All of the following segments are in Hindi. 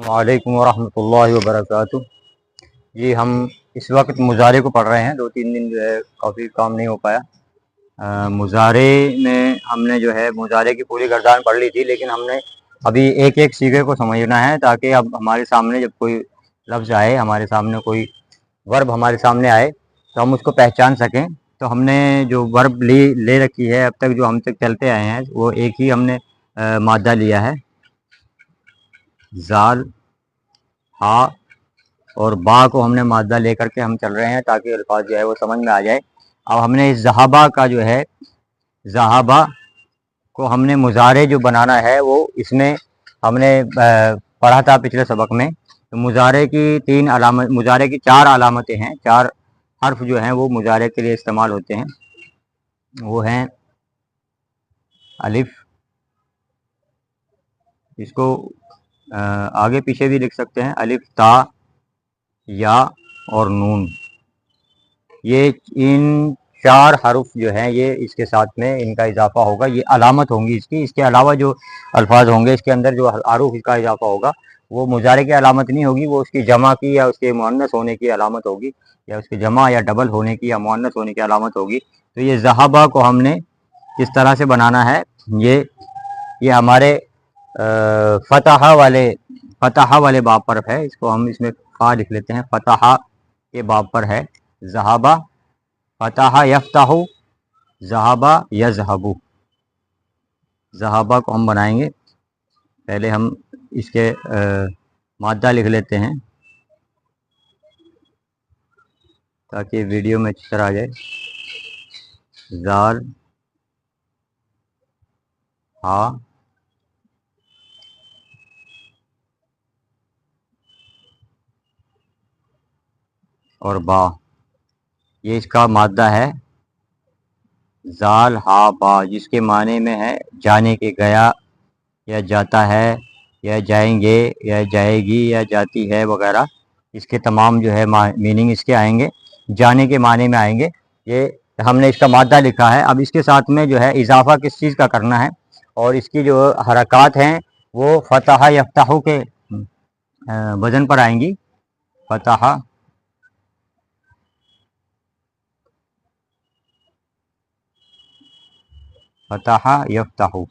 वालेकुम वरहमतुल्लाहि वबरकातुह। जी हम इस वक्त मुज़ारे को पढ़ रहे हैं। 2-3 दिन जो है काफ़ी काम नहीं हो पाया। मुज़ारे में हमने जो है मुज़ारे की पूरी गर्दान पढ़ ली थी, लेकिन हमने अभी एक एक सीगे को समझना है, ताकि अब हमारे सामने जब कोई लफ्ज़ आए, हमारे सामने कोई वर्ब हमारे सामने आए, तो हम उसको पहचान सकें। तो हमने जो वर्ब ले रखी है, अब तक जो हम तक चलते आए हैं, वो एक ही हमने मादा लिया है, ज़ाल, हा और बा को हमने मादा लेकर के हम चल रहे हैं, ताकि अल्फाज जो है वो समझ में आ जाए। अब हमने इस ज़हाबा का जो है, ज़हाबा को हमने मुज़ारे जो बनाना है, वो इसमें हमने पढ़ा था पिछले सबक में। तो मुज़ारे की 3 अलामत, मुज़ारे की 4 अलामतें हैं, 4 हर्फ जो हैं वो मुज़ारे के लिए इस्तेमाल होते हैं। वो हैं अलिफ, इसको आगे पीछे भी लिख सकते हैं, अलिफ, ता, या और नून। ये इन 4 हरूफ जो हैं, ये इसके साथ में इनका इजाफा होगा, ये अलामत होंगी इसकी। इसके अलावा जो अल्फाज होंगे, इसके अंदर जो हरूफ इसका इजाफा होगा, वो मुज़ारे की अलामत नहीं होगी, वो उसकी जमा की या उसके मुअन्नस होने की अलामत होगी, या उसकी जमा या डबल होने की या मुअन्नस होने की अलामत होगी। तो ये ज़हाबा को हमने किस तरह से बनाना है, ये हमारे फतहा वाले बाब पर है। इसको हम इसमें फा लिख लेते हैं, फतहा के बाब पर है। ज़हाबा, फतहा यफ्ताहु, ज़हाबा यज़हबु। ज़हाबा को हम बनाएंगे, पहले हम इसके मादा लिख लेते हैं, ताकि वीडियो में अच्छी तरह आ जाए। ज़ाल, हा, और बा, ये इसका मादा है। ज़ाल, हा, बा, जिसके माने में है जाने के, गया या जाता है, या जाएंगे, या जाएगी, या जाती है वगैरह। इसके तमाम जो है मीनिंग इसके आएंगे, जाने के माने में आएंगे। ये हमने इसका मादा लिखा है। अब इसके साथ में जो है इजाफा किस चीज़ का करना है, और इसकी जो हरकत हैं वो फतहा यफ्ताहु के वज़न पर आएंगी। फतहा, फतहा यफ्ताहु,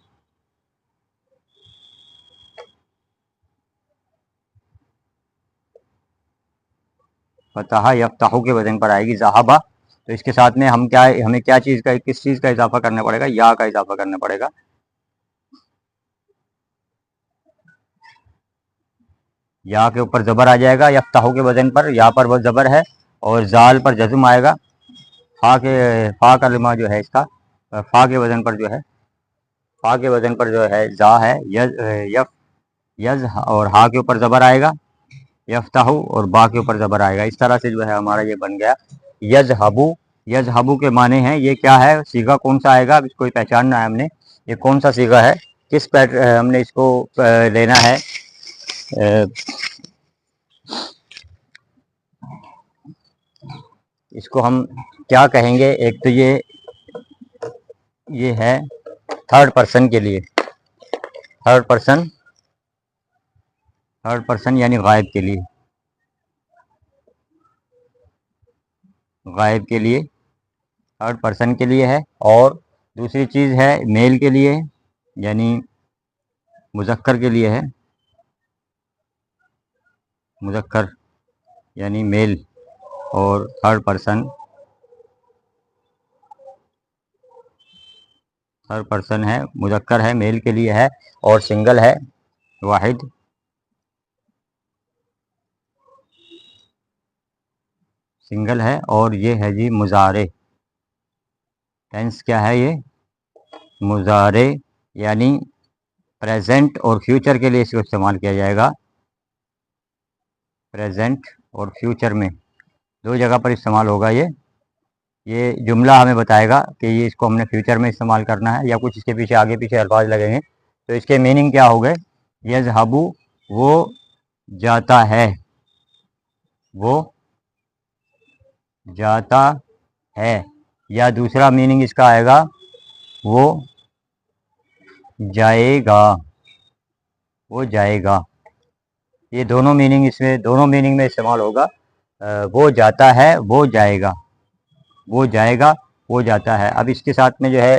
फतहा यफ्ताहु के वज़न पर आएगी ज़हाबा। तो इसके साथ में हमें क्या चीज़ का, किस चीज़ का इजाफा करना पड़ेगा, या का इजाफा करना पड़ेगा। या के ऊपर ज़बर आ जाएगा, यफ्ताहु के वज़न पर या पर वो ज़बर है, और ज़ाल पर जज़्म आएगा। फा का लिमा जो है इसका, फा के वज़न पर जो है, फा के वज़न पर जो है ज़ा है, यज़, और हा के ऊपर ज़बर आएगा, यफ्ताहु, और बा के ऊपर ज़बर आएगा। इस तरह से जो है हमारा ये बन गया यज़हबु। यज़हबु के माने हैं, ये क्या है, सीगा कौन सा आएगा, अब इसको पहचानना है हमने, ये कौन सा सीगा है, किस हमने इसको लेना है। इसको हम क्या कहेंगे, एक तो ये है थर्ड पर्सन के लिए, थर्ड पर्सन यानी गायब के लिए, गायब के लिए, थर्ड पर्सन के लिए है। और दूसरी चीज़ है मेल के लिए, यानी मुज़क्कर के लिए है, मुज़क्कर यानी मेल। और थर्ड पर्सन है, मुज़क्कर है, मेल के लिए है, और सिंगल है, वाहिद। सिंगल है, और ये है जी मुज़ारे। टेंस क्या है ये, मुज़ारे, यानी प्रेजेंट और फ्यूचर के लिए इसको इस्तेमाल किया जाएगा। प्रेजेंट और फ्यूचर में 2 जगह पर इस्तेमाल होगा ये जुमला हमें बताएगा कि ये इसको हमने फ्यूचर में इस्तेमाल करना है, या कुछ इसके पीछे आगे पीछे अल्फाज लगेंगे। तो इसके मीनिंग क्या हो गए, यज़हबु वो जाता है, वो जाता है, या दूसरा मीनिंग इसका आएगा वो जाएगा, वो जाएगा। ये दोनों मीनिंग इसमें दोनों मीनिंग में इस्तेमाल होगा। वो जाता है, वो जाएगा, वो जाएगा, वो जाता है। अब इसके साथ में जो है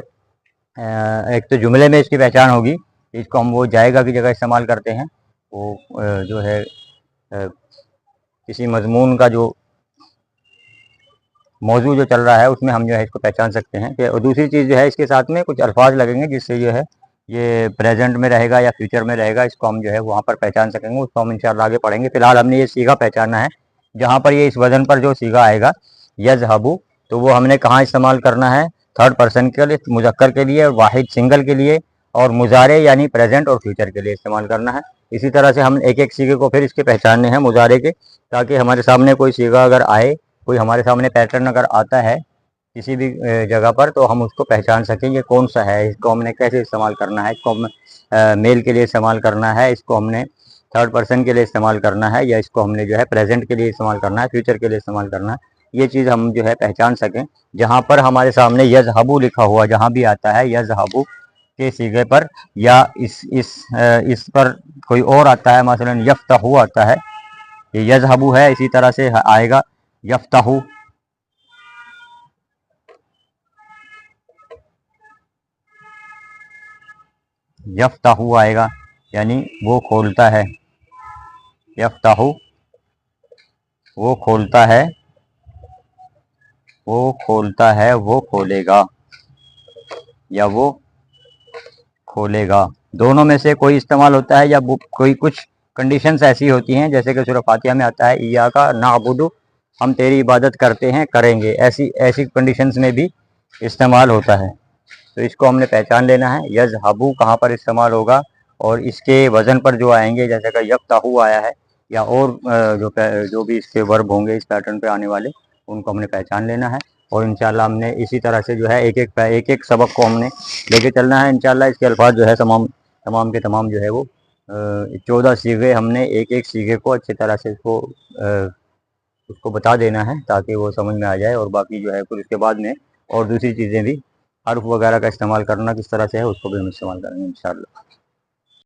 एक तो जुमले में इसकी पहचान होगी, इसको हम वो जाएगा की जगह इस्तेमाल करते हैं। वो जो है किसी मजमून का जो मौजू जो चल रहा है उसमें हम जो है इसको पहचान सकते हैं कि। और दूसरी चीज़ जो है इसके साथ में कुछ अल्फाज लगेंगे जिससे जो है ये प्रेजेंट में रहेगा या फ्यूचर में रहेगा, इसको हम जो है वहाँ पर पहचान सकेंगे। उसको हम इंशाल्लाह आगे पढ़ेंगे। फिलहाल हमने ये सीगा पहचाना है। जहाँ पर ये इस वजन पर जो सीगा आएगा यज़हबु, तो वो हमने कहाँ इस्तेमाल करना है? थर्ड पर्सन के लिए, मुज़क्कर के लिए, और वाहिद सिंगल के लिए, और मुजारे यानी प्रेजेंट और फ्यूचर के लिए इस्तेमाल करना है। इसी तरह से हम एक एक सीगे को फिर इसके पहचानने हैं मुजारे के, ताकि हमारे सामने कोई सीगा अगर आए, कोई हमारे सामने पैटर्न अगर आता है किसी भी जगह पर, तो हम उसको पहचान सकें ये कौन सा है, इसको हमने कैसे इस्तेमाल करना है, इसको हम मेल के लिए इस्तेमाल करना है, इसको हमने थर्ड पर्सन के लिए इस्तेमाल करना है, या इसको हमने जो है प्रेजेंट के लिए इस्तेमाल करना है, फ्यूचर के लिए इस्तेमाल करना है। ये चीज़ हम जो है पहचान सकें। जहाँ पर हमारे सामने यज़हबु लिखा हुआ जहाँ भी आता है यज़हबु के सीगे पर, या इस पर कोई और आता है, मसलन यफ्तहु आता है, ये यज़हबु है, इसी तरह से आएगा यफ्तहु, यफ्तहु आएगा, यानी वो खोलता है। यफ्तहु वो खोलता है, वो खोलता है, वो खोलेगा, या वो खोलेगा। दोनों में से कोई इस्तेमाल होता है, या कोई कुछ कंडीशंस ऐसी होती हैं, जैसे कि सूरह फातिहा में आता है इय्याका नअबुदु, हम तेरी इबादत करते हैं, करेंगे, ऐसी ऐसी कंडीशंस में भी इस्तेमाल होता है। तो इसको हमने पहचान लेना है। यज़हबु कहाँ पर इस्तेमाल होगा, और इसके वज़न पर जो आएंगे, जैसे कि यफ्तहु आया है, या और जो भी इसके वर्ब होंगे इस पैटर्न पे आने वाले, उनको हमने पहचान लेना है। और इंशाल्लाह हमने इसी तरह से जो है एक एक सबक को हमने लेके चलना है इंशाल्लाह। इसके अल्फाज जो है तमाम के तमाम जो है वो 14 सीगे, हमने एक एक सीगे को अच्छी तरह से उसको बता देना है, ताकि वो समझ में आ जाए। और बाकी जो है फिर उसके बाद में और दूसरी चीज़ें भी, हर्फ वगैरह का इस्तेमाल करना किस तरह से है, उसको भी हम इस्तेमाल करेंगे इंशाल्लाह।